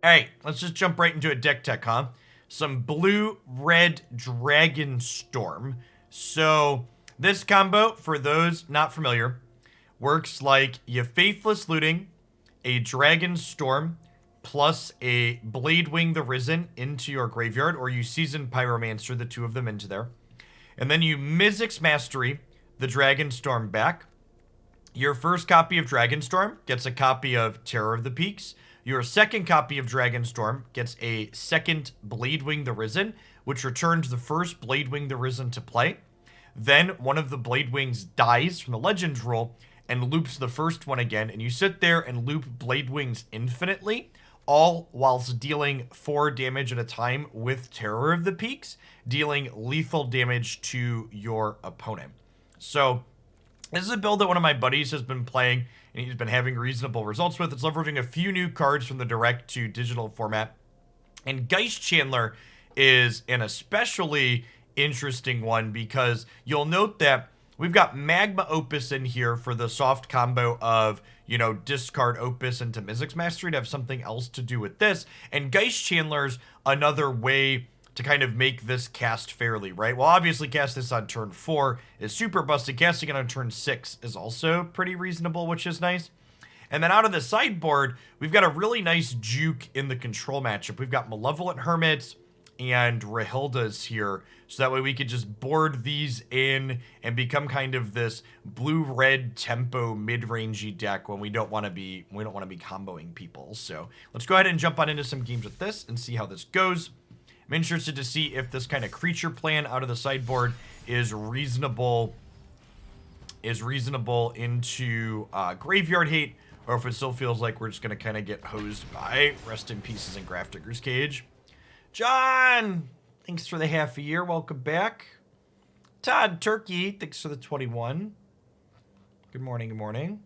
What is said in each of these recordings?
Alright, let's just jump right into a deck tech, huh? Some blue-red Dragonstorm. So, this combo, for those not familiar, works like you Faithless Looting, a Dragonstorm, plus a Bladewing the Risen into your graveyard, or you Seasoned Pyromancer, the two of them into there. And then you Mizzix Mastery the Dragonstorm back. Your first copy of Dragonstorm gets a copy of Terror of the Peaks. Your second copy of Dragonstorm gets a second Bladewing the Risen, which returns the first Bladewing the Risen to play. Then one of the Bladewings dies from the Legends rule and loops the first one again, and you sit there and loop Bladewings infinitely, all whilst dealing 4 damage at a time with Terror of the Peaks, dealing lethal damage to your opponent. So, this is a build that one of my buddies has been playing, and he's been having reasonable results with. It's leveraging a few new cards from the direct to digital format. And Geistchanneler is an especially interesting one because you'll note that we've got Magma Opus in here for the soft combo of, you know, discard Opus into Mizzix Mastery to have something else to do with this. And Geistchanneler's another way to kind of make this cast fairly, right? Well, obviously cast this on turn 4 is super busted. Casting it on turn 6 is also pretty reasonable, which is nice. And then out of the sideboard, we've got a really nice juke in the control matchup. We've got Malevolent Hermits and Rahildas here, so that way we could just board these in and become kind of this blue-red tempo mid-rangey deck when we don't want to be comboing people. So let's go ahead and jump on into some games with this and see how this goes. I'm interested to see if this kind of creature plan out of the sideboard is reasonable into graveyard hate, or if it still feels like we're just going to kind of get hosed by Rest in Pieces and Grafdigger's Cage. John, thanks for the half a year. Welcome back. Todd Turkey, thanks for the 21. Good morning, good morning.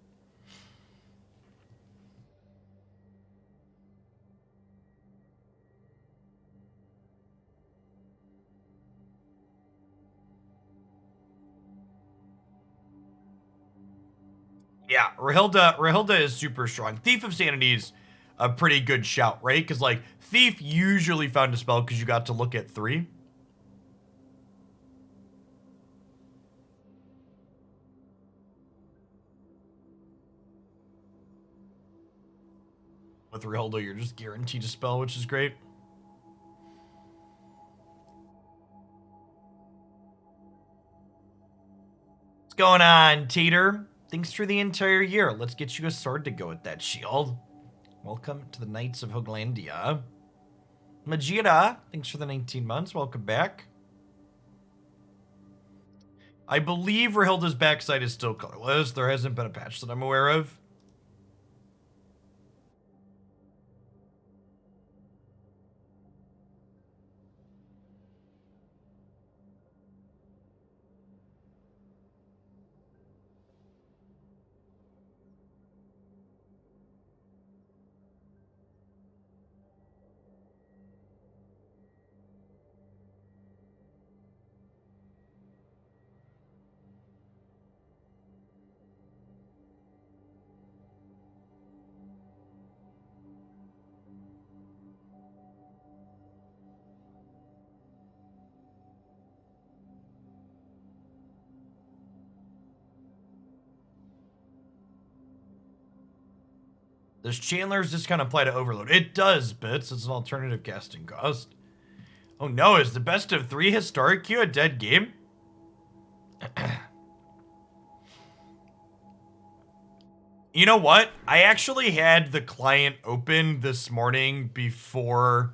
Yeah, Rahilda is super strong. Thief of Sanity's a pretty good shout, right? Because, like, Thief usually found a spell because you got to look at 3. With Rahilda, you're just guaranteed a spell, which is great. What's going on, Tater? Thanks for the entire year. Let's get you a sword to go with that shield. Welcome to the Knights of Hooglandia. Majida, thanks for the 19 months. Welcome back. I believe Rahilda's backside is still colorless. There hasn't been a patch that I'm aware of. Does Chandler's discount apply to Overload? It does, Bits. It's an alternative casting cost. Oh no, is the best of 3 historic queue a dead game? You know what? I actually had the client open this morning before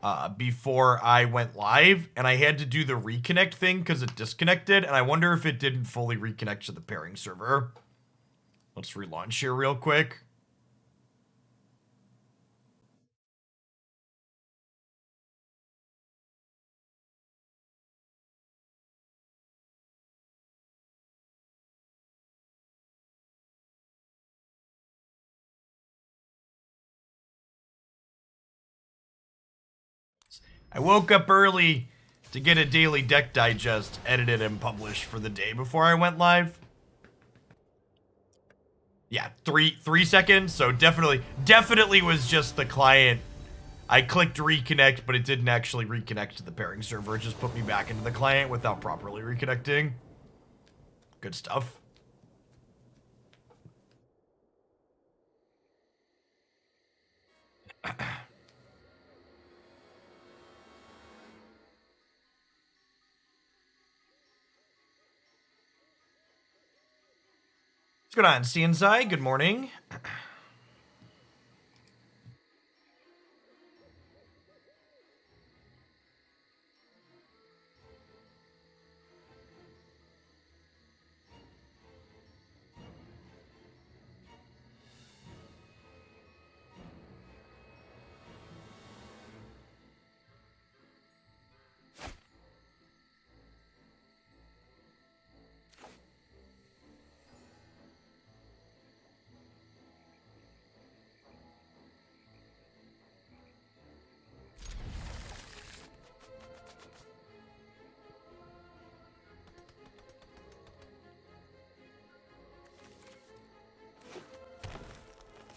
I went live, and I had to do the reconnect thing because it disconnected, and I wonder if it didn't fully reconnect to the pairing server. Let's relaunch here real quick. I woke up early to get a daily deck digest edited and published for the day before I went live. Yeah, three seconds. So definitely was just the client. I clicked reconnect, but it didn't actually reconnect to the pairing server. It just put me back into the client without properly reconnecting. Good stuff. What's going on, CNSI? Good morning.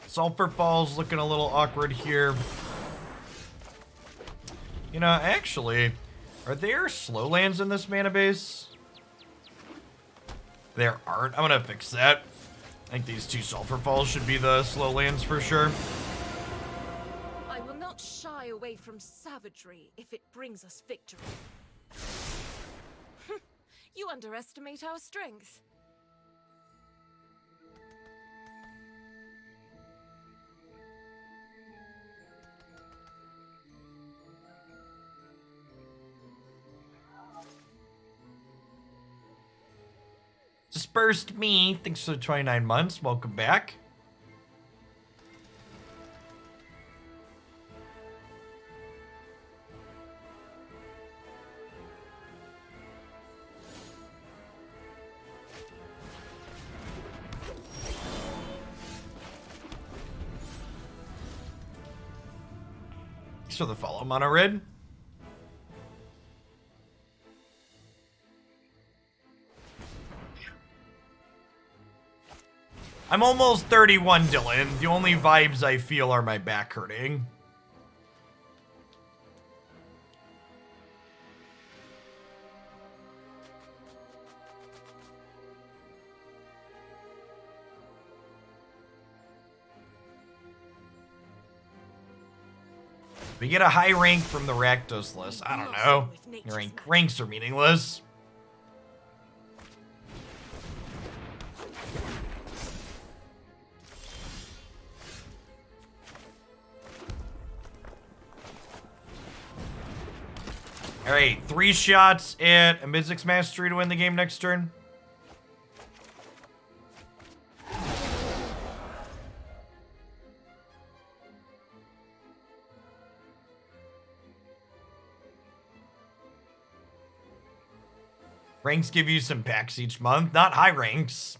Sulfur Falls looking a little awkward here. You know, actually, are there slow lands in this mana base? There aren't. I'm gonna fix that. I think these two Sulfur Falls should be the slow lands for sure. I will not shy away from savagery if it brings us victory. You underestimate our strength. Dispersed me. Thanks for the 29 months. Welcome back. Thanks for the follow, Mono Red. I'm almost 31, Dylan. The only vibes I feel are my back hurting. We get a high rank from the Rakdos list. I don't know. Ranks are meaningless. All right, 3 shots at a Mizzix Mastery to win the game next turn. Ranks give you some packs each month, not high ranks.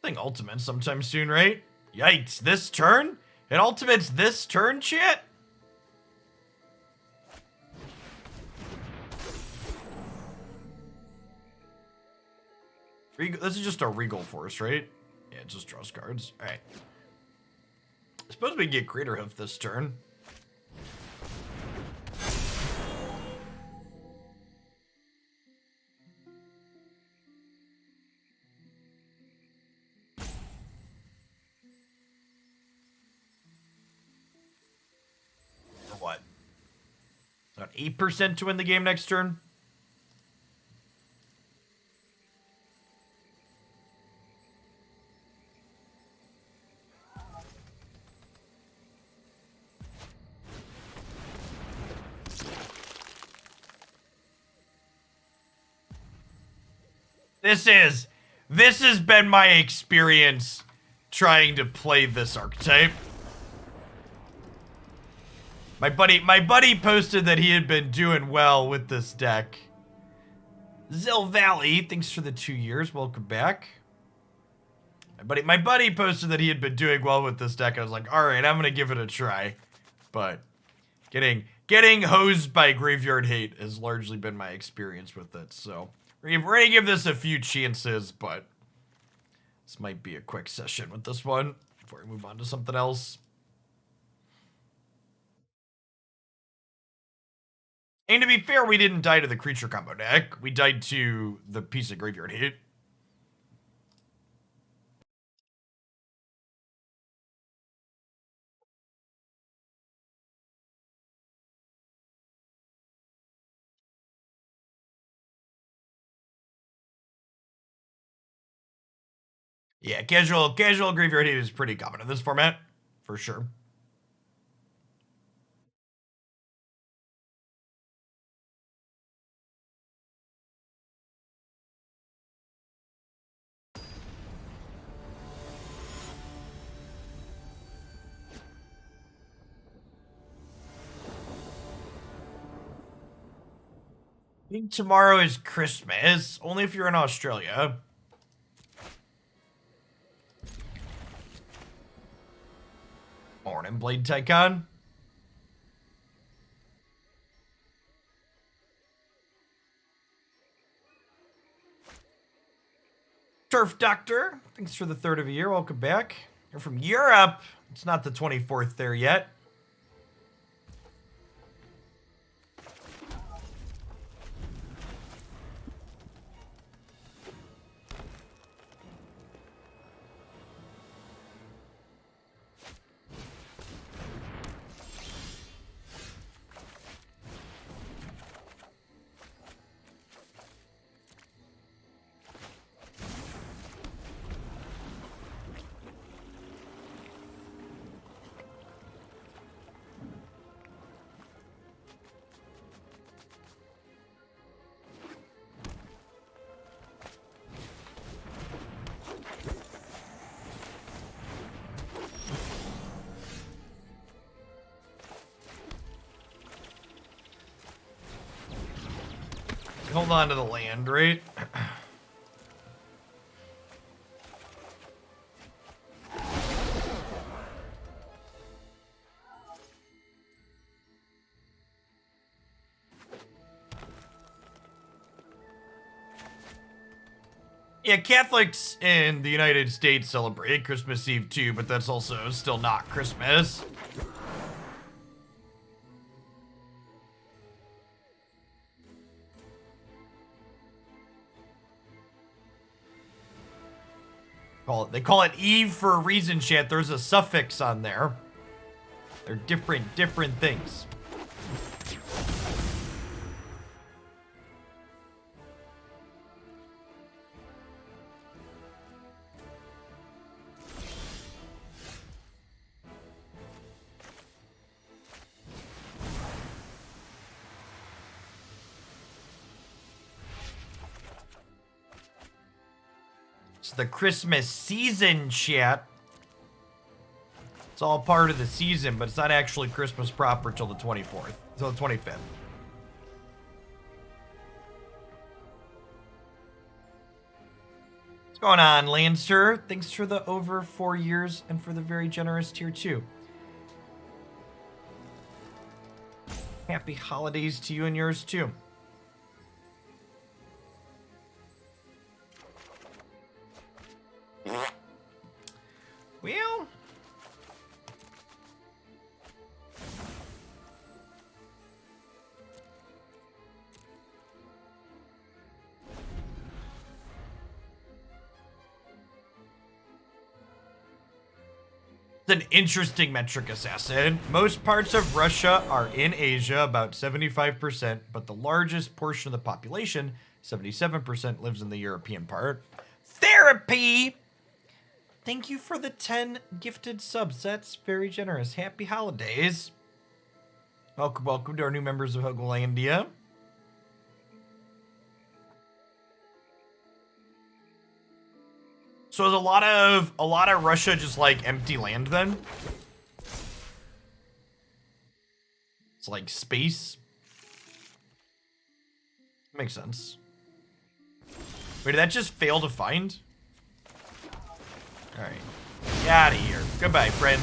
I think ultimate sometime soon, right? Yikes, this turn? It ultimates this turn, chat? This is just a Regal Force, right? Yeah, it just draws cards. Alright. I suppose we get Crater Hoof this turn. What? About 8% to win the game next turn? This has been my experience trying to play this archetype. My buddy posted that he had been doing well with this deck. Zill Valley, thanks for the 2 years. Welcome back. My buddy posted that he had been doing well with this deck. I was like, all right, I'm gonna give it a try. But getting hosed by Graveyard Hate has largely been my experience with it. So We're gonna give this a few chances, but this might be a quick session with this one before we move on to something else. And to be fair, we didn't die to the creature combo deck. We died to the piece of graveyard hit. Yeah, casual graveyard hit is pretty common in this format, for sure. I think tomorrow is Christmas, only if you're in Australia. Morning, Blade Tycoon. Turf Doctor, thanks for the third of a year. Welcome back. You're from Europe. It's not the 24th there yet. Hold on to the land, right? Yeah, Catholics in the United States celebrate Christmas Eve too, but that's also still not Christmas. They call it Eve for a reason, chat. There's a suffix on there. They're different things. It's the Christmas season, chat. It's all part of the season, but it's not actually Christmas proper till the 24th, till the 25th. What's going on, Lancer? Thanks for the over 4 years and for the very generous tier 2. Happy holidays to you and yours too. Well, it's an interesting metric, Assassin. Most parts of Russia are in Asia, about 75%, but the largest portion of the population, 77%, lives in the European part. Therapy! Thank you for the 10 gifted subs. That's very generous. Happy holidays. Welcome to our new members of Hogolandia. So is a lot of Russia just like empty land then? It's like space. Makes sense. Wait, did that just fail to find? Alright. Get out of here. Goodbye, friends.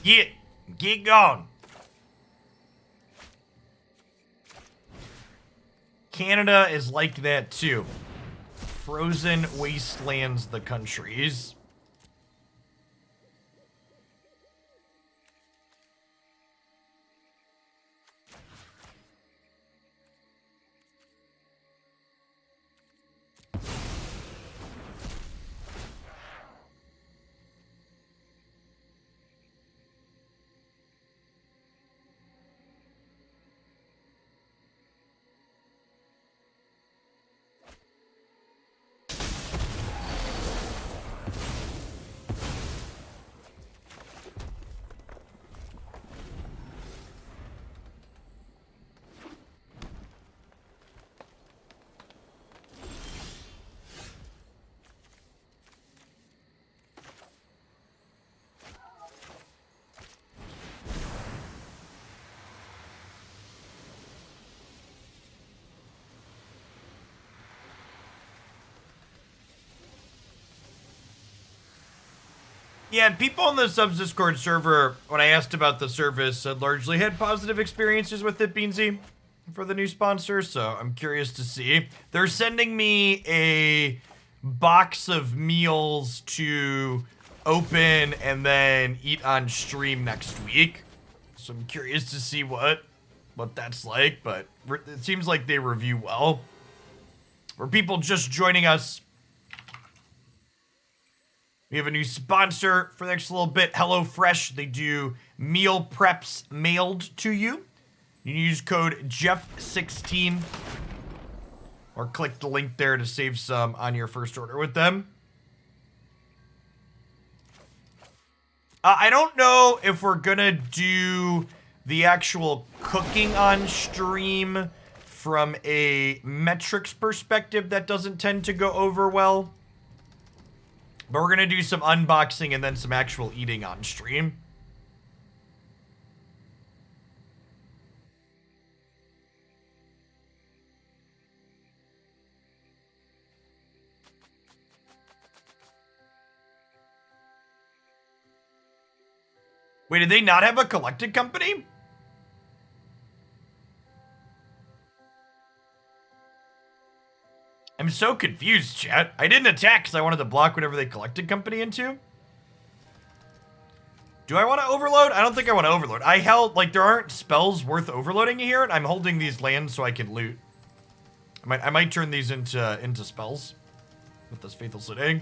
Get going. Canada is like that too. Frozen wastelands, the countries. Yeah, and people on the Subs Discord server, when I asked about the service, had largely had positive experiences with it, Beansy, for the new sponsor, so I'm curious to see. They're sending me a box of meals to open and then eat on stream next week. So I'm curious to see what that's like, but it seems like they review well. For people just joining us, we have a new sponsor for the next little bit, HelloFresh. They do meal preps mailed to you. You can use code Jeff16 or click the link there to save some on your first order with them. I don't know if we're gonna do the actual cooking on stream from a metrics perspective. That doesn't tend to go over well. But we're gonna do some unboxing and then some actual eating on stream. Wait, did they not have a collected company? I'm so confused, chat. I didn't attack because I wanted to block whatever they collected company into. Do I want to overload? I don't think I want to overload. I held, like, there aren't spells worth overloading here, and I'm holding these lands so I can loot. I might turn these into spells with this Faithless Looting.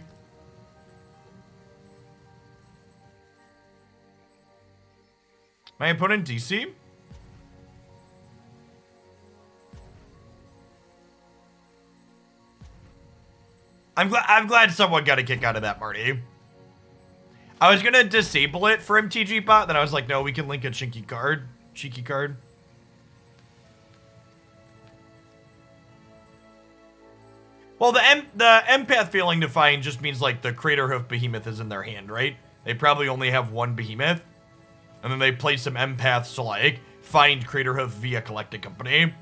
My opponent DC? I'm glad someone got a kick out of that, Marty. I was gonna disable it for MTG bot, then I was like, no, we can link a cheeky card. Well, the empath failing to find just means like the Crater Hoof Behemoth is in their hand, right? They probably only have one Behemoth, and then they play some empaths to like find Crater Hoof via collected company.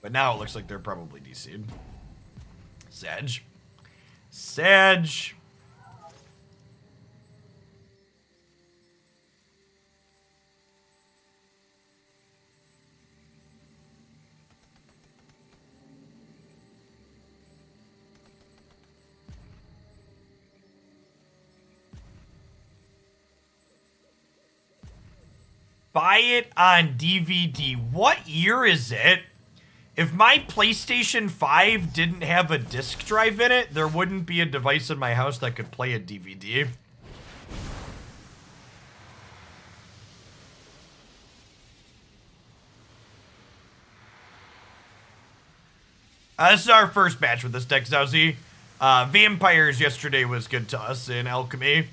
But now it looks like they're probably DC'd. Sag. Buy it on DVD. What year is it? If my PlayStation 5 didn't have a disc drive in it, there wouldn't be a device in my house that could play a DVD. This is our first match with this deck, Zowzy. Vampires yesterday was good to us in Alchemy.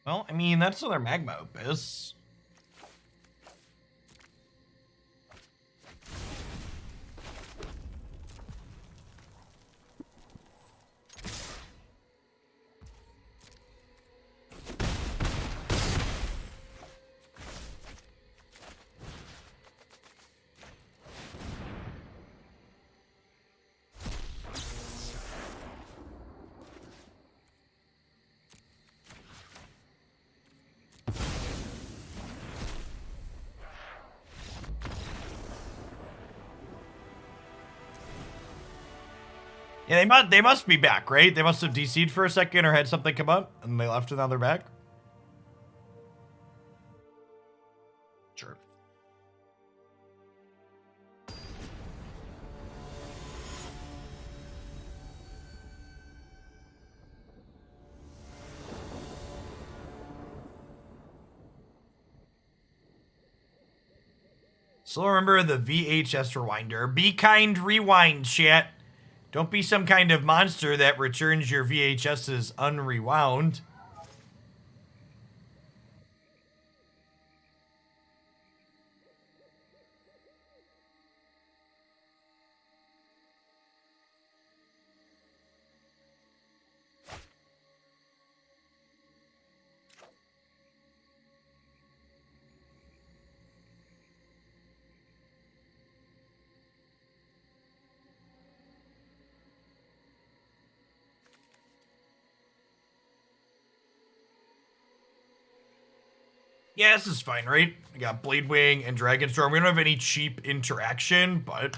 Well, I mean, that's another Magma Opus. Yeah, they must be back, right? They must have DC'd for a second or had something come up, and they left and now they're back. Sure. So remember the VHS Rewinder. Be kind, rewind, chat. Don't be some kind of monster that returns your VHSs unrewound. Yeah, this is fine, right? I got Bladewing and Dragonstorm. We don't have any cheap interaction, but...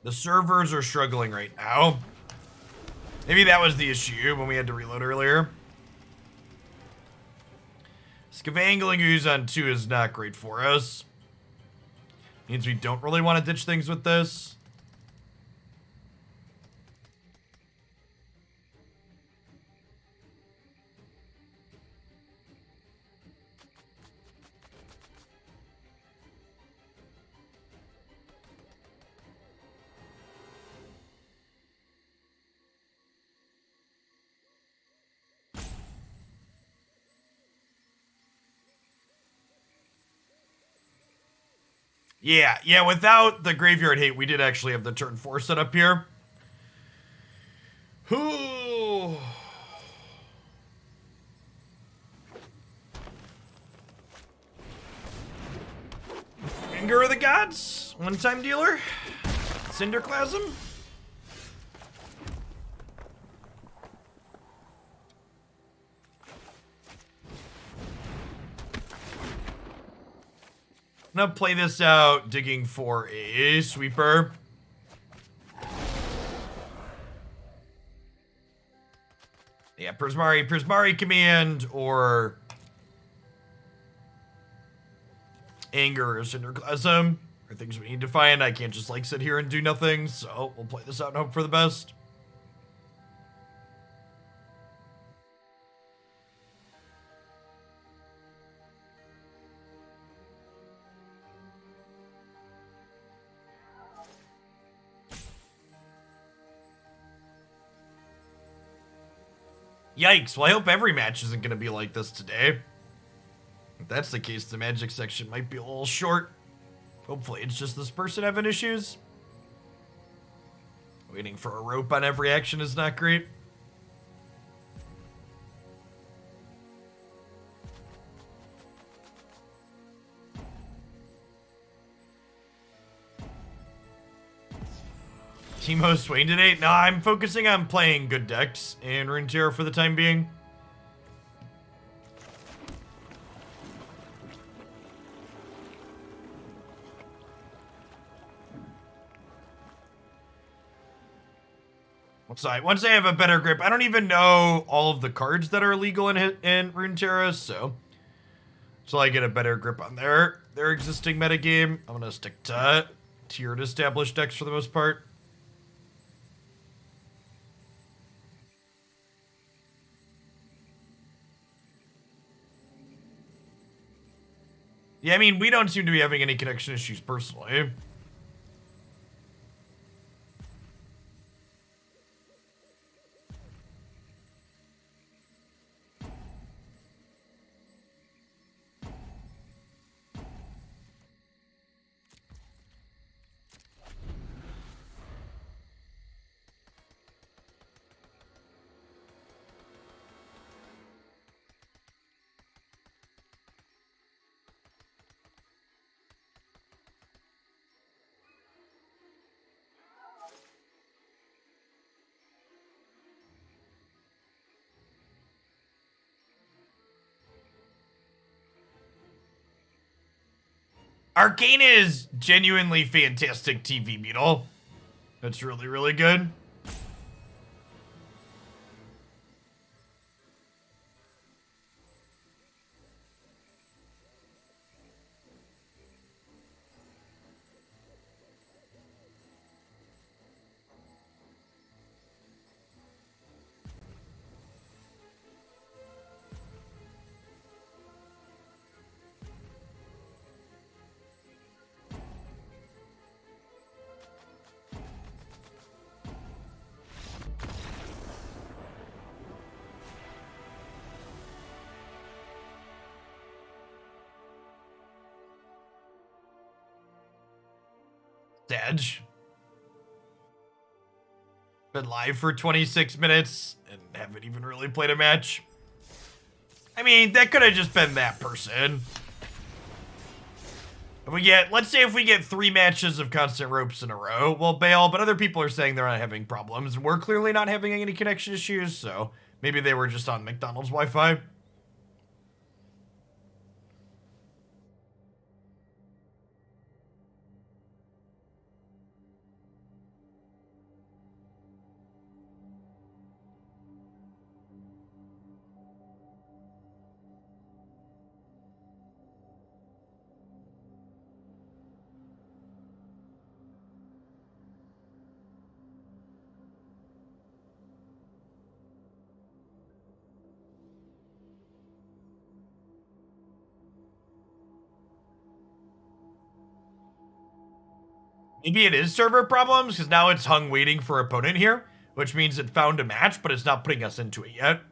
the servers are struggling right now. Maybe that was the issue when we had to reload earlier. Scavangling ooze on 2 is not great for us. Means we don't really want to ditch things with this. Yeah, without the Graveyard Hate, we did actually have the turn 4 set up here. Ooh. Anger of the Gods, one-time dealer, Cinderclasm. I'm gonna play this out, digging for a sweeper. Yeah, Prismari Command or Anger or Cinderclasm are things we need to find. I can't just like sit here and do nothing, so we'll play this out and hope for the best. Yikes, well I hope every match isn't going to be like this today. If that's the case, the Magic section might be a little short. Hopefully it's just this person having issues. Waiting for a rope on every action is not great. Team host Wayne today? No, I'm focusing on playing good decks in Runeterra for the time being. Once I have a better grip, I don't even know all of the cards that are legal in Runeterra, so until I get a better grip on their existing metagame, I'm gonna stick to tiered established decks for the most part. Yeah, I mean, we don't seem to be having any connection issues personally. Arcane is genuinely fantastic TV, Beetle. That's really, really good. Edge. Been live for 26 minutes and haven't even really played a match. I mean, that could have just been that person. If we get, let's say if we get 3 matches of constant ropes in a row, we'll bail, but other people are saying they're not having problems, and we're clearly not having any connection issues, so maybe they were just on McDonald's Wi-Fi. Maybe it is server problems, because now it's hung waiting for opponent here, which means it found a match, but it's not putting us into it yet.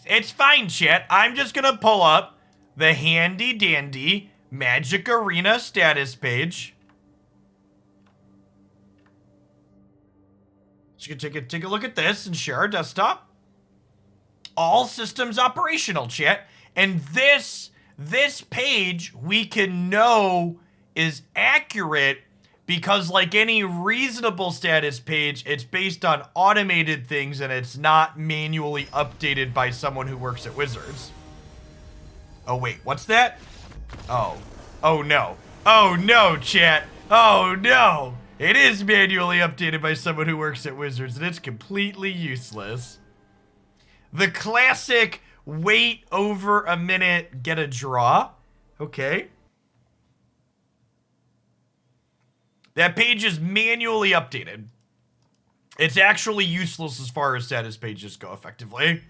It's fine, chat. I'm just gonna pull up the handy dandy Magic Arena status page. Just gonna take a look at this and share our desktop. All systems operational, chat. And this page we can know is accurate because, like any reasonable status page, it's based on automated things and it's not manually updated by someone who works at Wizards. Oh wait, what's that? Oh no. Oh no, chat. Oh no. It is manually updated by someone who works at Wizards and it's completely useless. The classic wait over a minute, get a draw. Okay. That page is manually updated. It's actually useless as far as status pages go, effectively.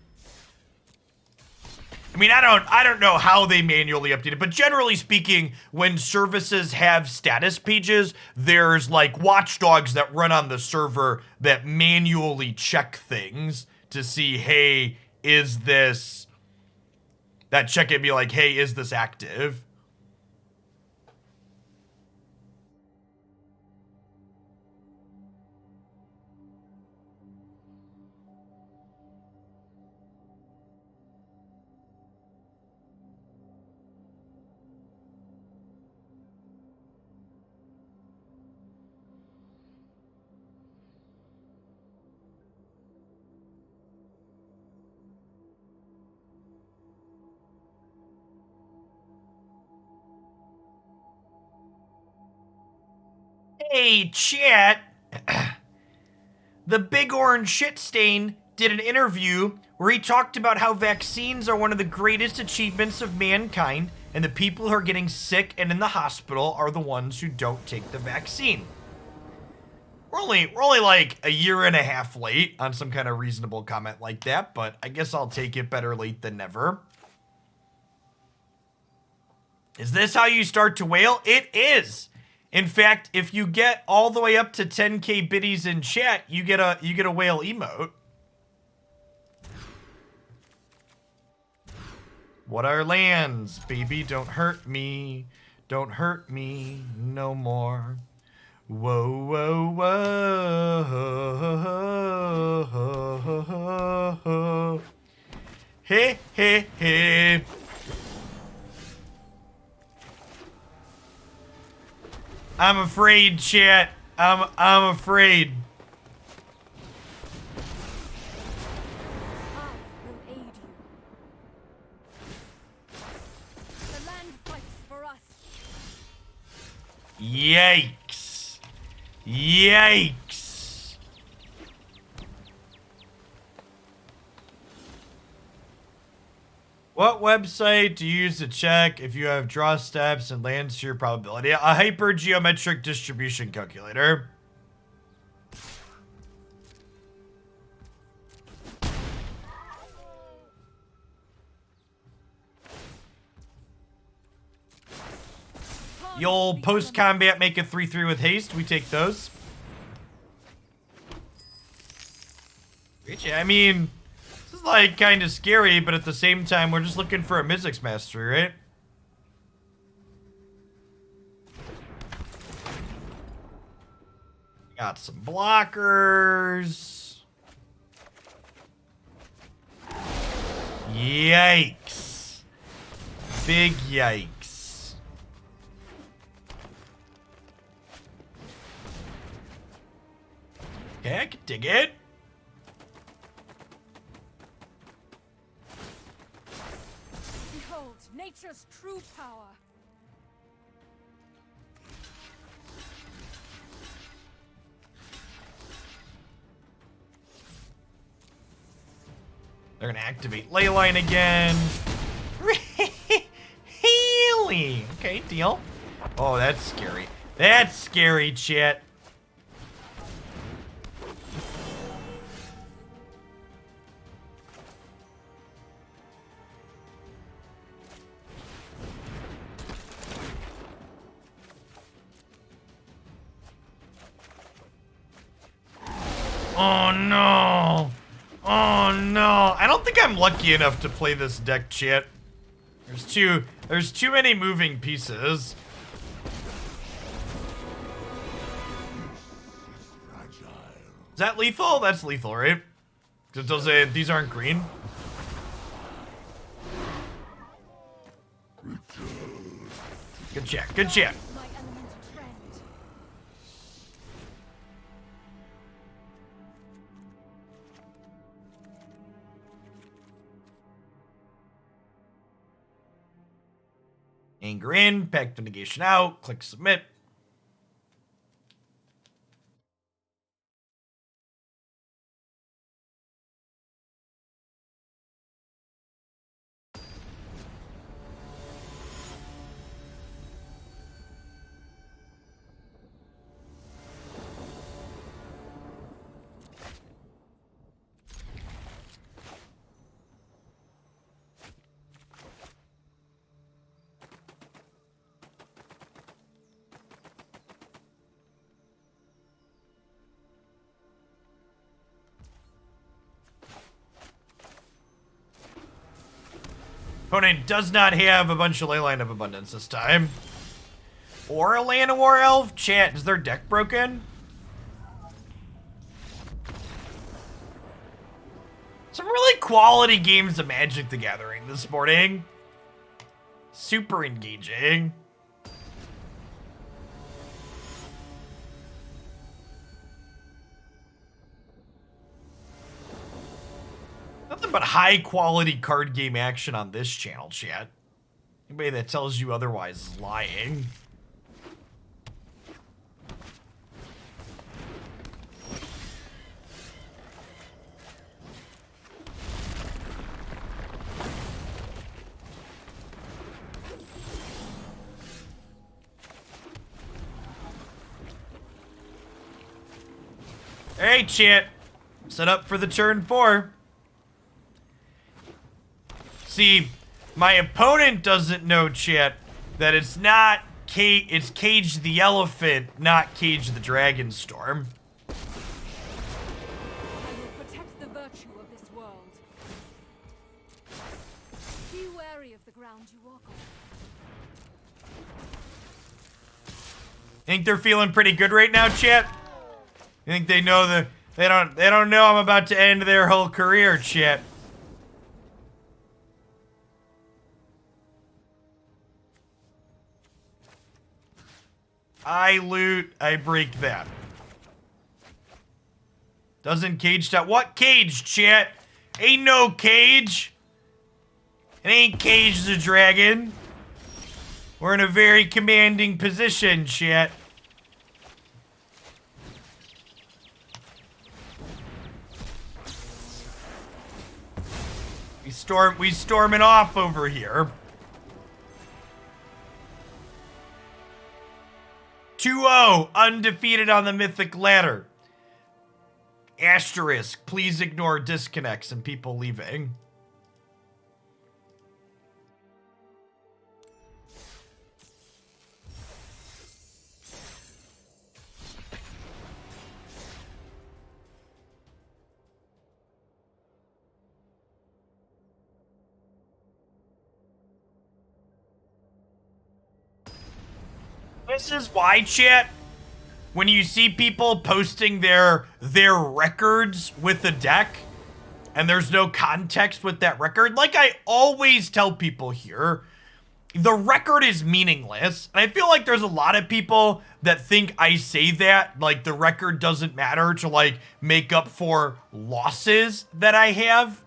I mean, I don't know how they manually update it, but generally speaking, when services have status pages, there's like watchdogs that run on the server that manually check things to see, hey, is this... That check it be like, hey, is this active? Hey, chat. The Big Orange Shitstain did an interview where he talked about how vaccines are one of the greatest achievements of mankind, and the people who are getting sick and in the hospital are the ones who don't take the vaccine. We're only like a year and a half late on some kind of reasonable comment like that, but I guess I'll take it, better late than never. Is this how you start to whale? It is. In fact, if you get all the way up to 10k biddies in chat, you get a whale emote. What are lands? Baby, don't hurt me. Don't hurt me no more. Whoa, whoa, whoa. Hey, hey, hey. I'm afraid, chat. I'm afraid. I will aid you. The land fights for us. Yikes. Yikes. What website do you use to check if you have draw steps and lands to your probability? A hypergeometric distribution calculator. You'll post-combat make a 3-3 with haste. We take those. I mean, this is like kind of scary, but at the same time, we're just looking for a Mizzix mastery, right? Got some blockers. Yikes. Big yikes. Okay, I can dig it. Behold, nature's true power. They're gonna activate Leyline again. Really? Okay, deal. Oh, that's scary. That's scary, chat. Oh no! Oh no! I don't think I'm lucky enough to play this deck, chat. There's too many moving pieces. Is that lethal? That's lethal, right? Because it does say these aren't green. Good check. Good check. My elemental friend. Anger in, Pact of Negation out, click submit. Opponent does not have a bunch of Leyline of Abundance this time. Or a Llanowar Elf? Chat, is their deck broken? Some really quality games of Magic the Gathering this morning. Super engaging. Nothing but high quality card game action on this channel, chat. Anybody that tells you otherwise is lying. Hey, chat. Set up for the turn 4. See, my opponent doesn't know, chat, that it's not it's Cage the Elephant, not Cage the Dragonstorm. I will protect the virtue of this world. Be wary of the ground you walk on. Think they're feeling pretty good right now, chat? You think they know that they don't know I'm about to end their whole career, chat? I loot, I break that. Doesn't Cage stop? What Cage, chat? Ain't no Cage. It ain't Cage the Dragon. We're in a very commanding position, chat. We storming off over here. 2-0, undefeated on the mythic ladder. Asterisk, please ignore disconnects and people leaving. This is why, chat, when you see people posting their records with the deck, and there's no context with that record, like I always tell people here, the record is meaningless. And I feel like there's a lot of people that think I say that, like the record doesn't matter to like make up for losses that I have.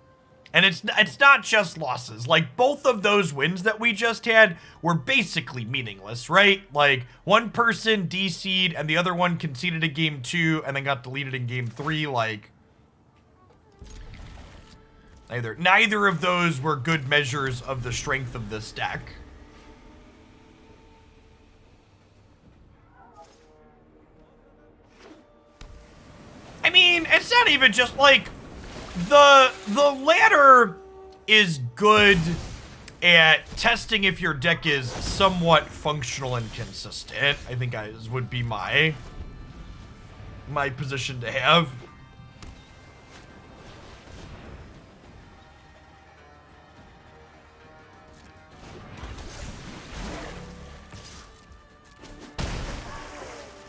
And it's not just losses. Like, both of those wins that we just had were basically meaningless, right? Like, one person DC'd and the other one conceded a game 2 and then got deleted in game 3. Like, neither of those were good measures of the strength of this deck. I mean, it's not even just like... The ladder is good at testing if your deck is somewhat functional and consistent. I think would be my position to have.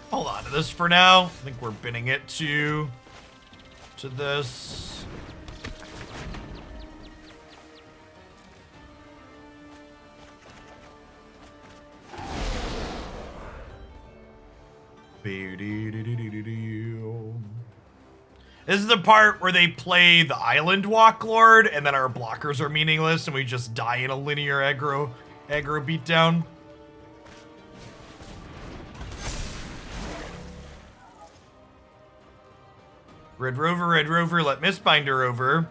Hold on to this for now. I think we're binning it to this. This is the part where they play the Island Walk Lord, and then our blockers are meaningless, and we just die in a linear aggro beatdown. Red Rover, let Mistbinder over.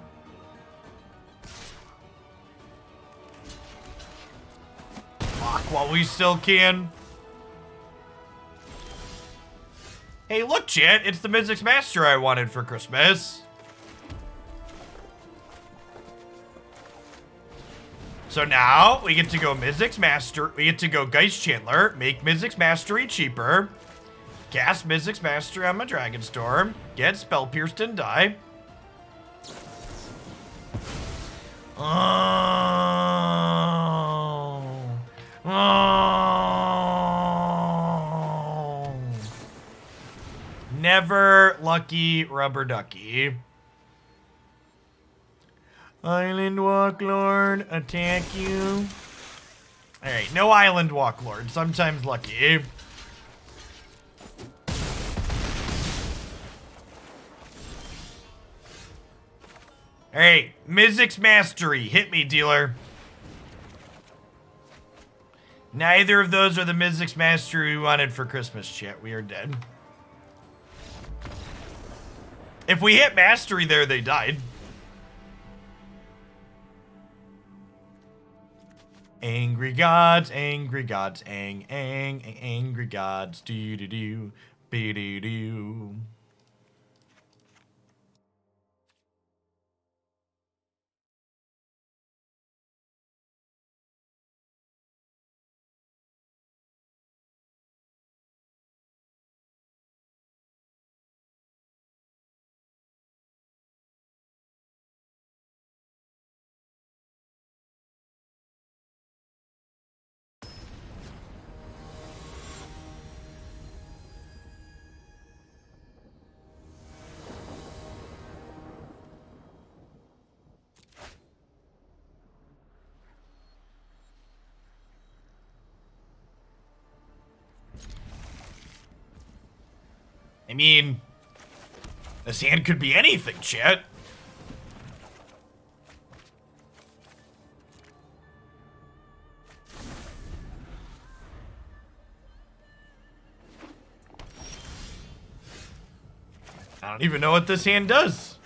Block while we still can. Hey, look, chat, it's the Mizzix Master I wanted for Christmas. So now, we get to go Mizzix Master, we get to go Geistchanneler, make Mizzix Mastery cheaper, cast Mizzix Master on my Dragonstorm, get Spell Pierced and die. Never lucky rubber ducky. Island Walk Lord, attack you. Alright, no Island Walk Lord, sometimes lucky. Alright, Mizzix Mastery, hit me, dealer. Neither of those are the Mizzix Mastery we wanted for Christmas, chat. We are dead. If we hit Mastery there, they died. Angry gods, angry gods, angry gods, do-do-do, be-do-do. I mean, this hand could be anything, chat. I don't even know what this hand does.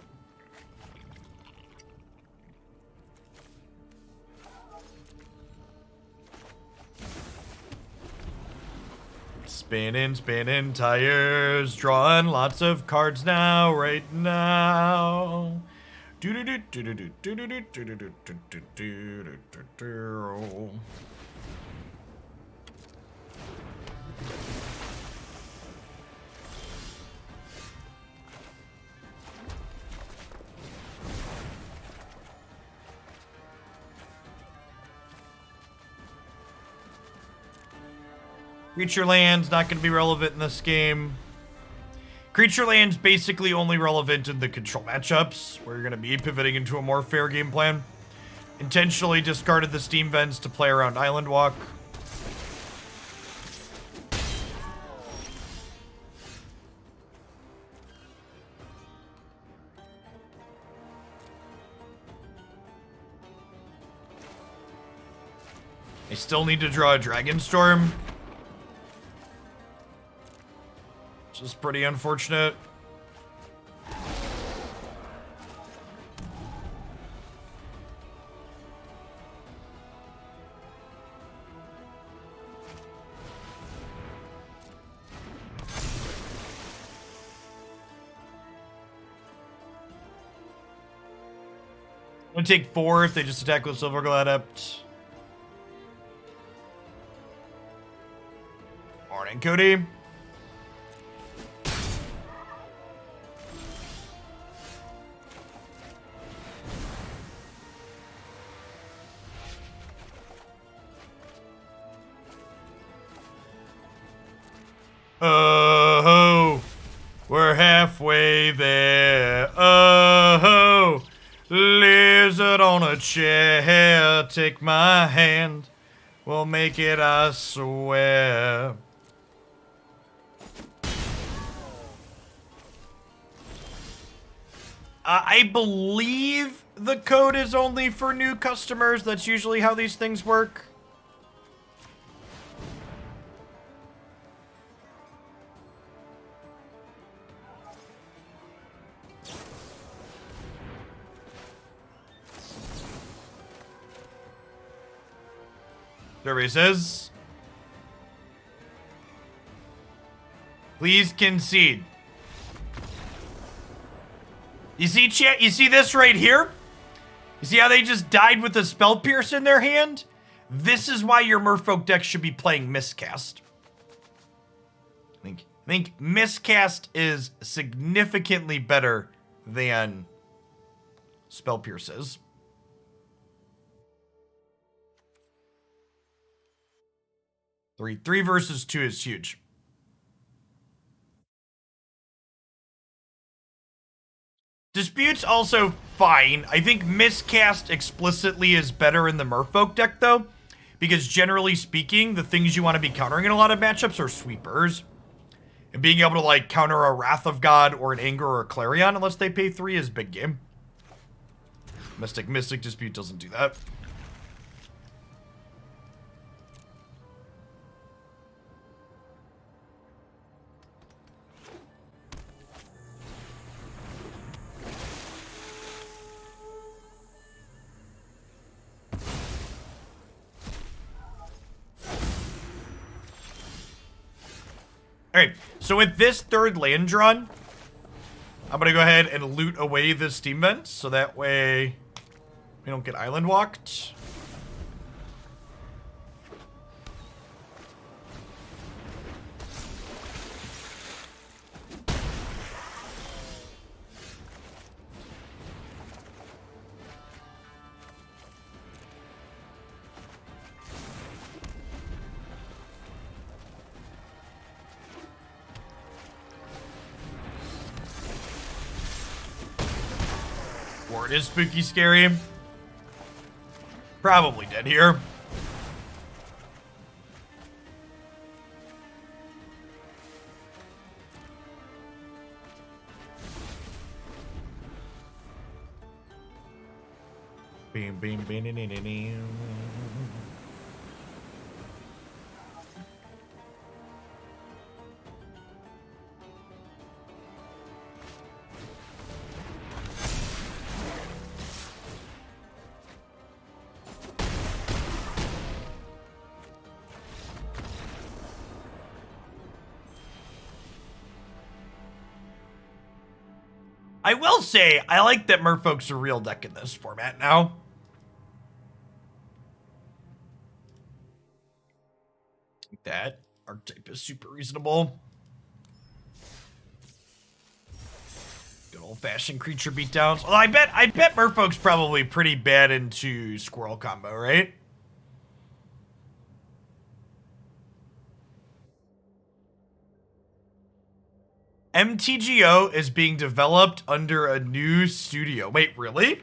Spinning tires, drawing lots of cards now, right now. Creature land's not going to be relevant in this game. Creature land's basically only relevant in the control matchups, where you're going to be pivoting into a more fair game plan. Intentionally discarded the Steam Vents to play around Island Walk. I still need to draw a Dragonstorm, which is pretty unfortunate. I'm gonna take 4 if they just attack with Silverglide Adept. Morning, Cody. Oh, we're halfway there. Oh, lizard on a chair, take my hand. We'll make it, I swear. I believe the code is only for new customers. That's usually how these things work. Survey says, please concede. You see, chat? You see this right here? You see how they just died with a Spell Pierce in their hand? This is why your Merfolk deck should be playing Miscast. I think Miscast is significantly better than Spell Pierces. Three versus 2 is huge. Dispute's also fine. I think Miscast explicitly is better in the Merfolk deck, though, because generally speaking, the things you want to be countering in a lot of matchups are sweepers. And being able to, like, counter a Wrath of God or an Anger or a Clarion, unless they pay 3, is big game. Mystic Dispute doesn't do that. Alright, so with this third land drawn, I'm gonna go ahead and loot away the Steam Vents, so that way we don't get island walked. Ward is spooky scary. Probably dead here. Bam, bam, bam, bam, bam, bam. I will say, I like that Merfolk's a real deck in this format now. That archetype is super reasonable. Good old-fashioned creature beatdowns. Well, I bet Merfolk's probably pretty bad into Squirrel combo, right? MTGO is being developed under a new studio. Wait, really?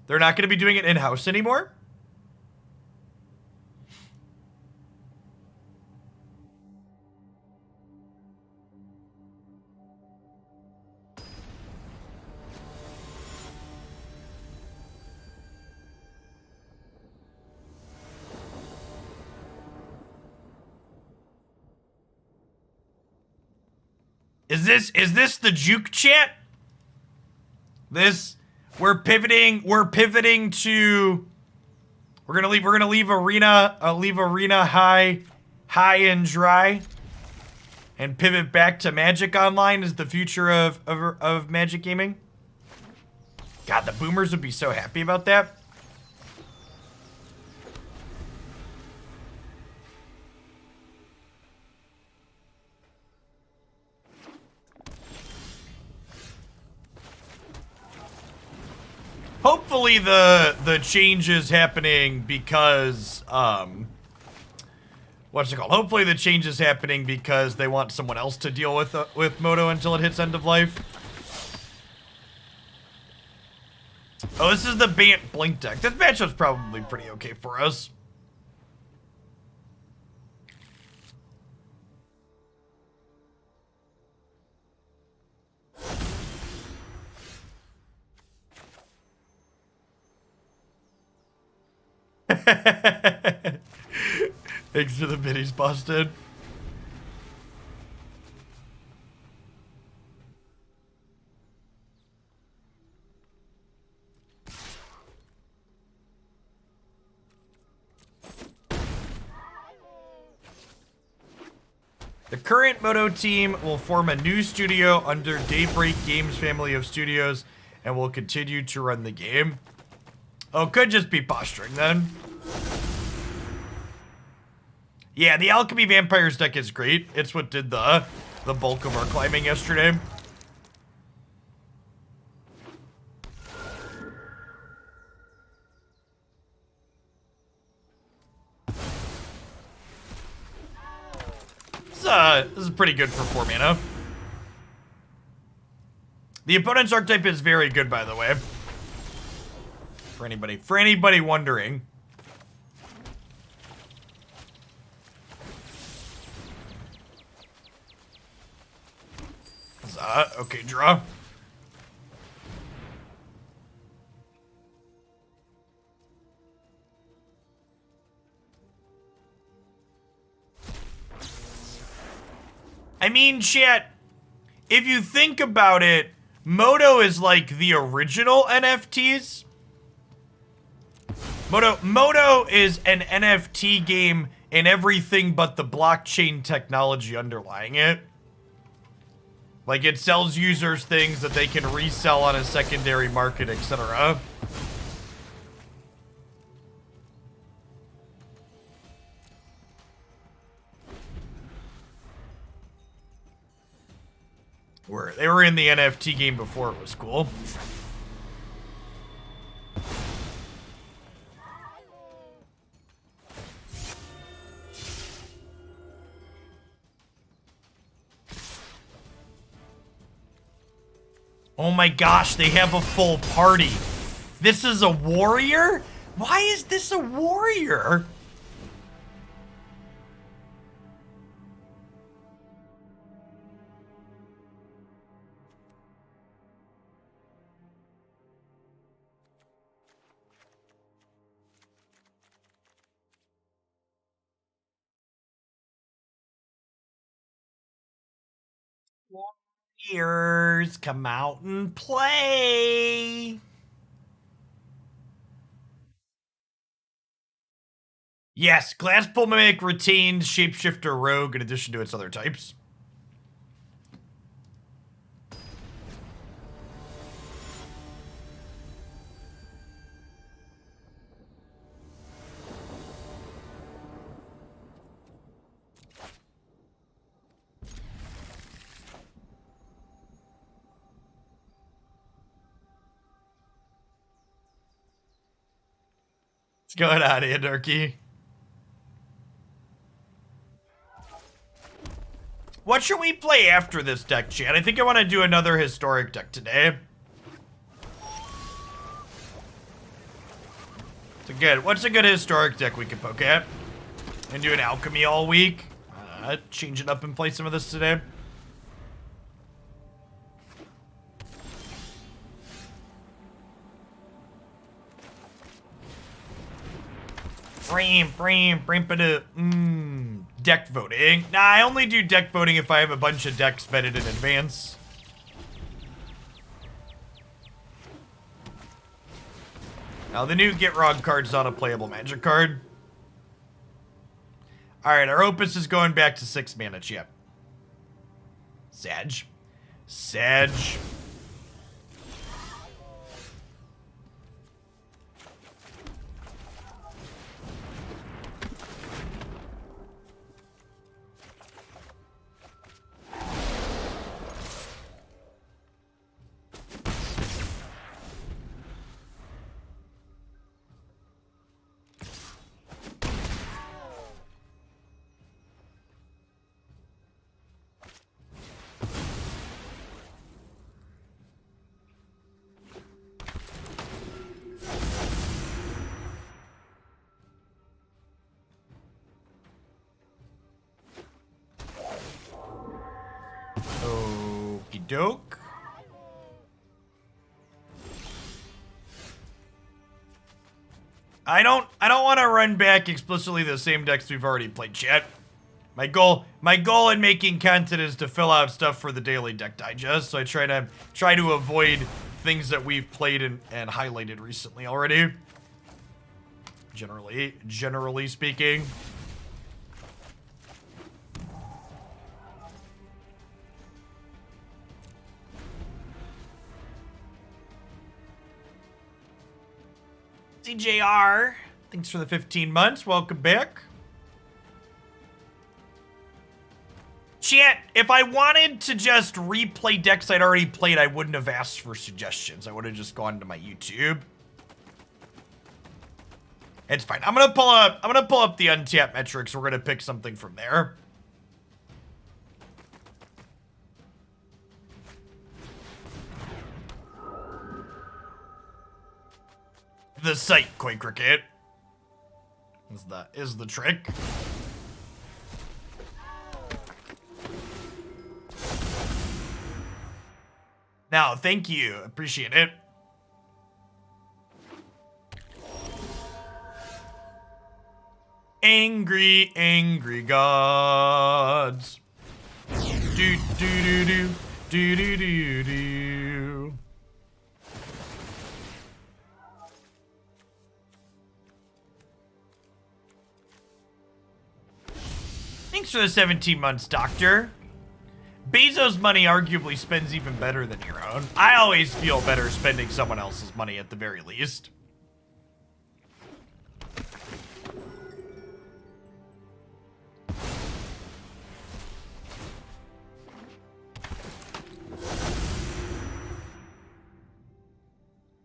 They're not going to be doing it in-house anymore? Is this the juke chat? We're pivoting to we're gonna leave arena high and dry and pivot back to Magic Online as the future of Magic gaming. God, the boomers would be so happy about that. Hopefully the change is happening because what's it called? Hopefully the change is happening because they want someone else to deal with Moto until it hits end of life. Oh, this is the Bant Blink deck. This matchup's probably pretty okay for us. Thanks for the biddies, busted. The current Moto team will form a new studio under Daybreak Games family of studios and will continue to run the game. Oh, could just be posturing then. Yeah, the Alchemy Vampires deck is great. It's what did the bulk of our climbing yesterday. This is pretty good for 4 mana. The opponent's archetype is very good, by the way. For anybody wondering. Okay, draw. I mean, chat, if you think about it, Moto is like the original NFTs. Moto is an NFT game in everything but the blockchain technology underlying it. Like, it sells users things that they can resell on a secondary market, etc. They were in the NFT game before it was cool. Oh my gosh, they have a full party. This is a warrior? Why is this a warrior? Warriors, come out and play. Yes, Glasspool Mimic retains Shapeshifter Rogue in addition to its other types. What's going on, Anarchy? What should we play after this deck, chat? I think I want to do another historic deck today. What's a good historic deck we can poke at? And do an alchemy all week. Change it up and play some of this today. Deck voting. Nah, I only do deck voting if I have a bunch of decks vetted in advance. Now, the new Get Wrong card's not a playable Magic card. Alright, our Opus is going back to 6 mana, chat. Sag. Okie doke. I don't want to run back explicitly the same decks we've already played, chat. My goal in making content is to fill out stuff for the daily deck digest, so I try to avoid things that we've played and highlighted recently already. Generally speaking. CJR, thanks for the 15 months. Welcome back. Chat, if I wanted to just replay decks I'd already played, I wouldn't have asked for suggestions. I would have just gone to my YouTube. It's fine. I'm gonna pull up the untap metrics. We're gonna pick something from there. The site, Quake Cricket, is the trick. Now, thank you. Appreciate it. Angry, angry gods. Do do do do do do do do. Thanks for the 17 months, Doctor. Bezos' money arguably spends even better than your own. I always feel better spending someone else's money at the very least.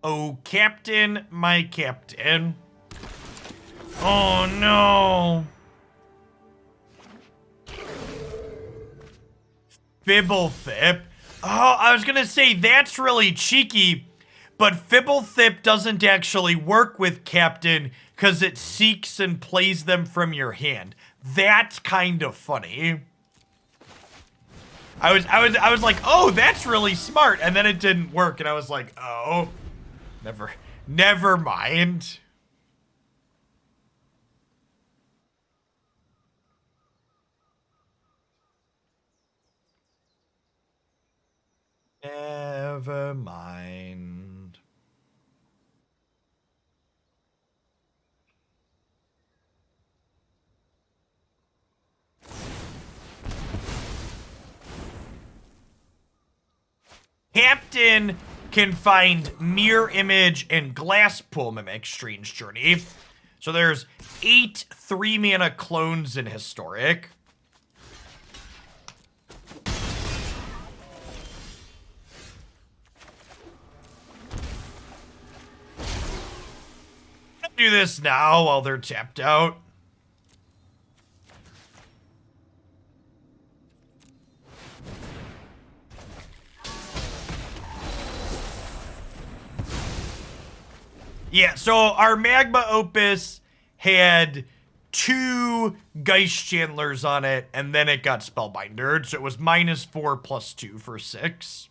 Oh, Captain, my Captain. Oh, no. Fibblethip. Oh, I was gonna say, that's really cheeky, but Fibblethip doesn't actually work with Captain because it seeks and plays them from your hand. That's kind of funny. I was like, oh, that's really smart, and then it didn't work, and I was like, oh, never mind. Never mind. Captain can find Mirror Image and Glasspool Mimic Strange Journey. So there's 8 3-mana clones in Historic. Do this now while they're tapped out. Yeah, so our Magma Opus had 2 Geistchanelers on it, and then it got Spellbindered, so it was -4 + 2 for 6.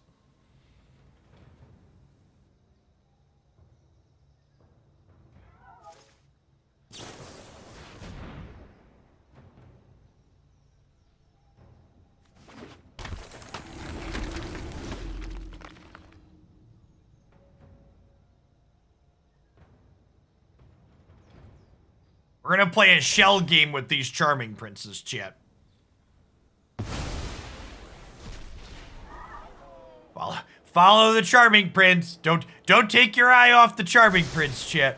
We're gonna play a shell game with these Charming Princes, chat. Follow the Charming Prince. Don't take your eye off the Charming Prince, chat.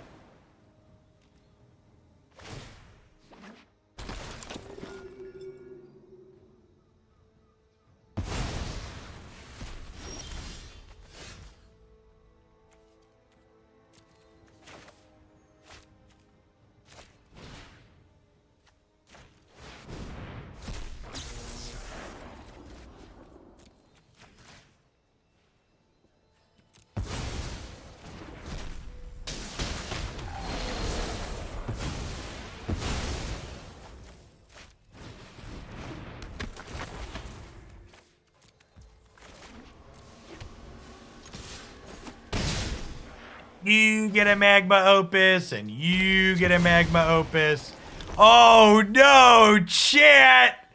You get a Magma Opus, and you get a Magma Opus. Oh no, chat!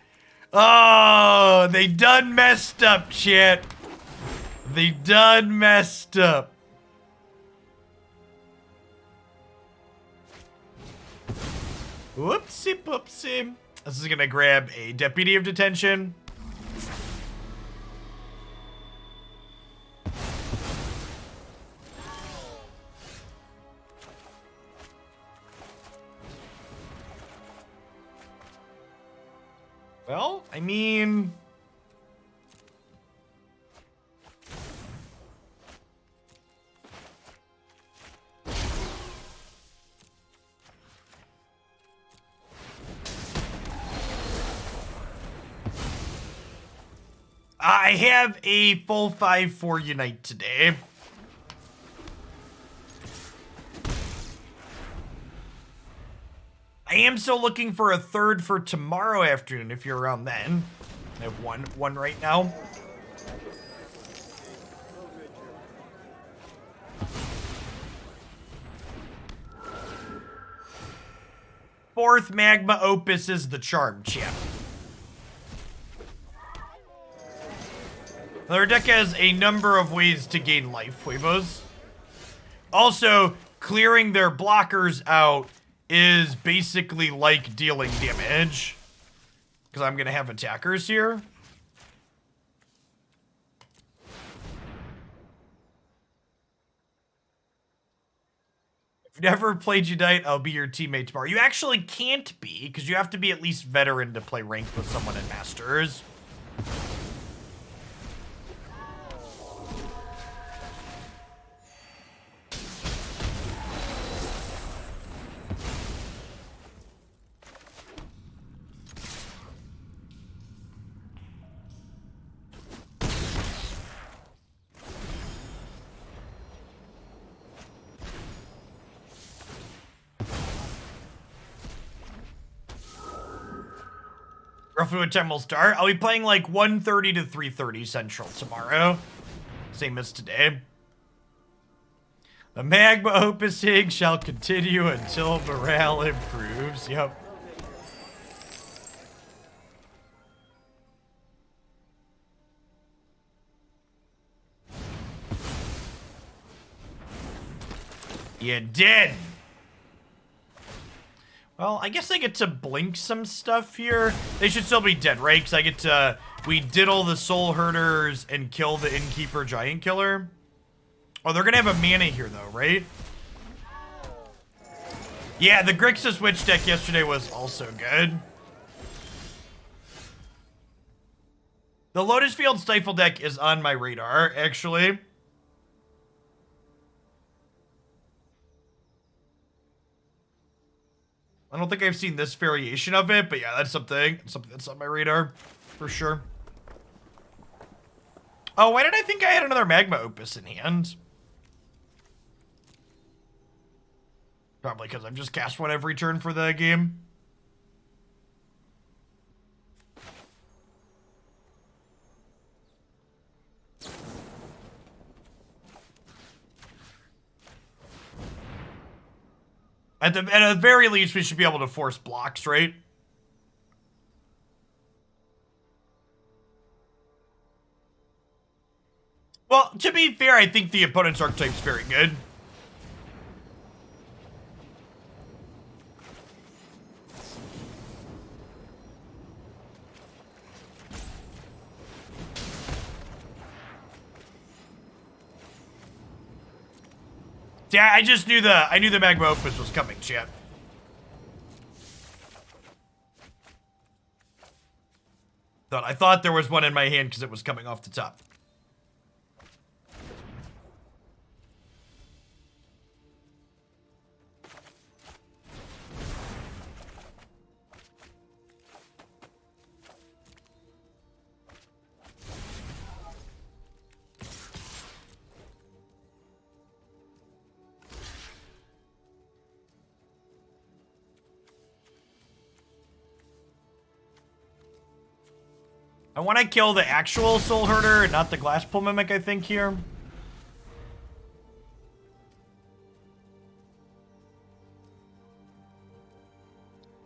Oh, they done messed up, chat. They done messed up. Whoopsie poopsie. This is gonna grab a Deputy of Detention. Well, I mean... I have a full 5-4 Unite today. I am still looking for a third for tomorrow afternoon if you're around then. I have one right now. Fourth Magma Opus is the charm, champ. Their deck has a number of ways to gain life, Huevos. Also, clearing their blockers out is basically like dealing damage. Because I'm going to have attackers here. If you've never played Unite, I'll be your teammate tomorrow. You actually can't be, because you have to be at least veteran to play ranked with someone in Masters. Roughly what time we'll start? I'll be playing like 1:30 to 3:30 Central tomorrow. Same as today. The Magma Opusing shall continue until morale improves. Yep. You did. Well, I guess I get to blink some stuff here. They should still be dead, right? Because I get to... We diddle the Soul Herders and kill the Innkeeper Giant Killer. Oh, they're going to have a mana here, though, right? Yeah, the Grixis Witch deck yesterday was also good. The Lotus Field Stifle deck is on my radar, actually. I don't think I've seen this variation of it, but yeah, that's something that's on my radar, for sure. Oh, why did I think I had another Magma Opus in hand? Probably because I've just cast one every turn for the game. At the very least, we should be able to force blocks, right? Well, to be fair, I think the opponent's archetype's very good. Yeah, I just knew I knew the Magma Opus was coming, chat. I thought there was one in my hand because it was coming off the top. I want to kill the actual Soul Herder, not the Glasspool Mimic, I think, here.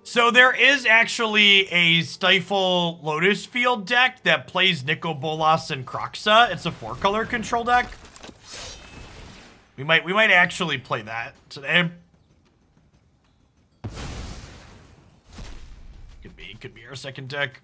So there is actually a Stifle Lotus Field deck that plays Nico Bolas and Kroxa. It's a 4-color control deck. We might actually play that today. Could be our second deck.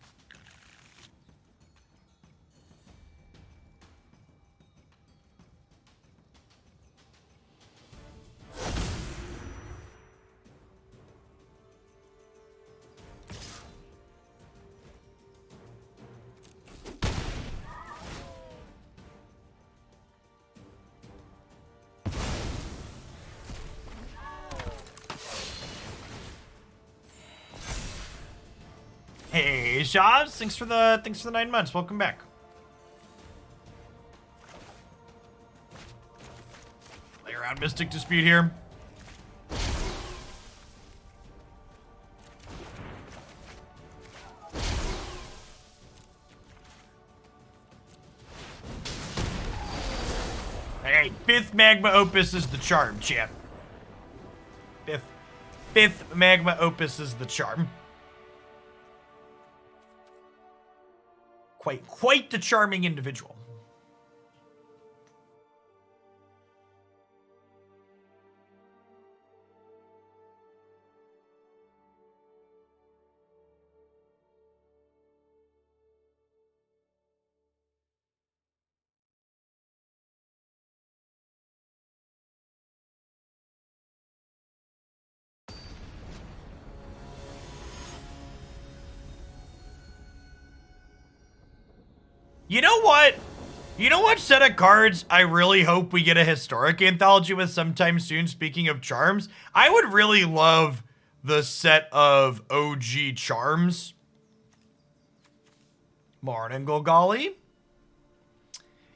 Hey, Shaz, thanks for the 9 months. Welcome back. Play around Mystic Dispute here. Hey, 5th Magma Opus is the charm, champ. 5th Magma Opus is the charm. Quite the charming individual. You know what? You know what set of cards I really hope we get a historic anthology with sometime soon, speaking of charms? I would really love the set of OG charms. Morning, Golgali.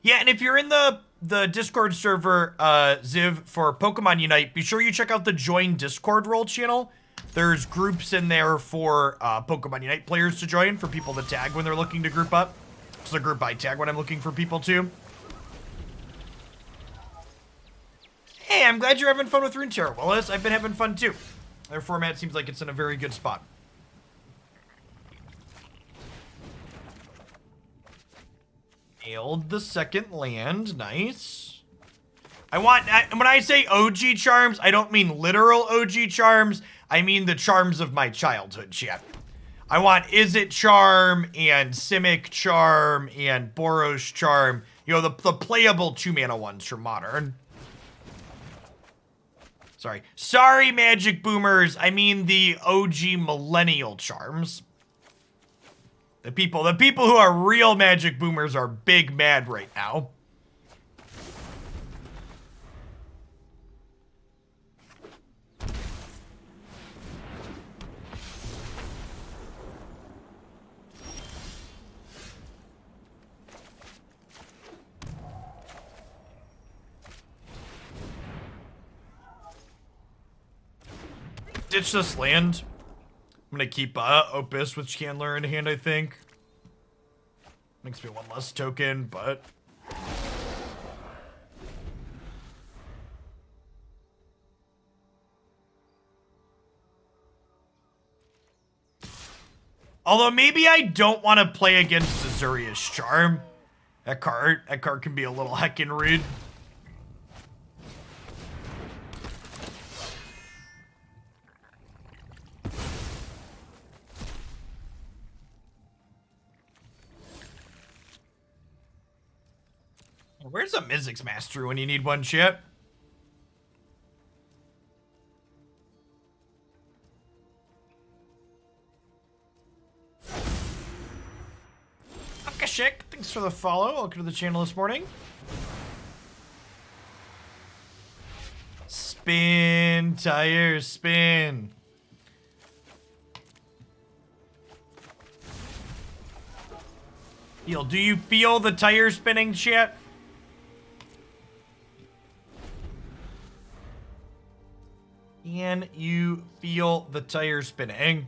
Yeah, and if you're in the Discord server, Ziv, for Pokemon Unite, be sure you check out the Join Discord role channel. There's groups in there for Pokemon Unite players to join, for people to tag when they're looking to group up. It's a group I tag when I'm looking for people too. Hey, I'm glad you're having fun with Runeterra, Willis. I've been having fun too. Their format seems like it's in a very good spot. Nailed the second land. Nice. When I say OG charms, I don't mean literal OG charms. I mean the charms of my childhood, chat. I want Izzet Charm and Simic Charm and Boros Charm. You know, the playable 2-mana ones from Modern. Sorry, Magic Boomers. I mean the OG Millennial Charms. The people who are real Magic Boomers are big mad right now. Ditch this land. I'm gonna keep Opus with Chandler in hand, I think. Makes me one less token, but... Although maybe I don't want to play against Azuria's Charm. That card can be a little heckin' rude. Where's a Mizzix Master when you need one, shit? Akashik, thanks for the follow. Welcome to the channel this morning. Spin, tires, spin. Heal, do you feel the tire spinning, shit? Can you feel the tire spinning?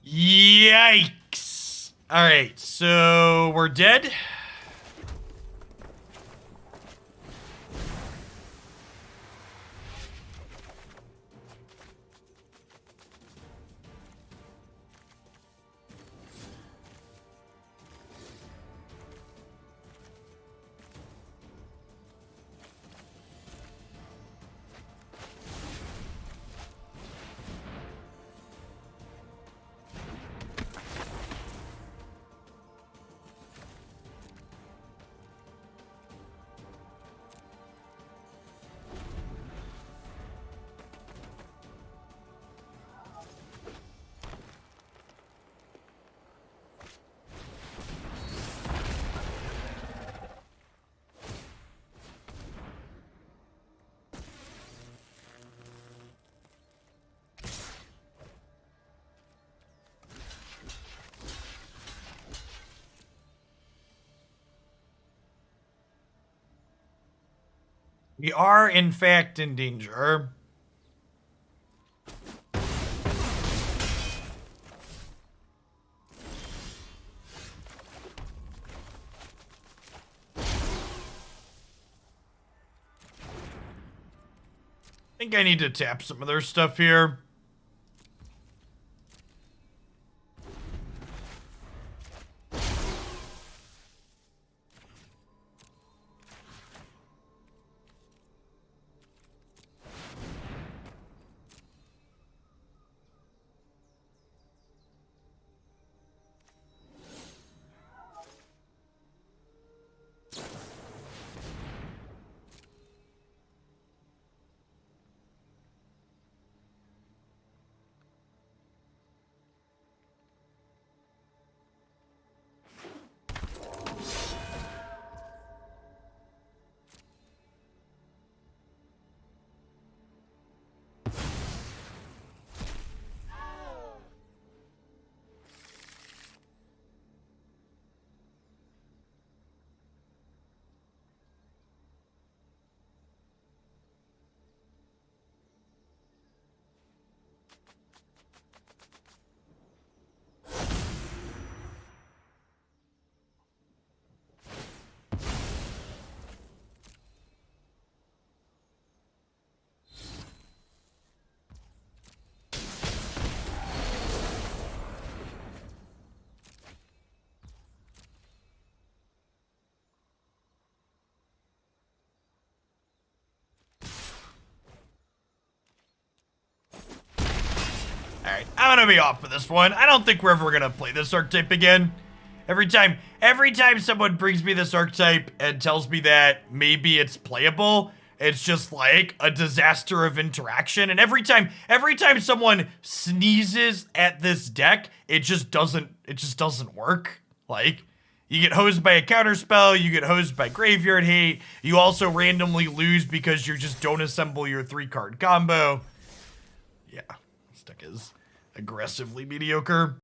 Yikes! Alright, so we're dead. We are, in fact, in danger. I think I need to tap some of their stuff here. I'm gonna be off for this one. I don't think we're ever gonna play this archetype again. Every time someone brings me this archetype and tells me that maybe it's playable, it's just like a disaster of interaction. And every time someone sneezes at this deck, it just doesn't work. Like, you get hosed by a counterspell, you get hosed by graveyard hate, you also randomly lose because you just don't assemble your 3-card combo. Yeah, this deck is aggressively mediocre.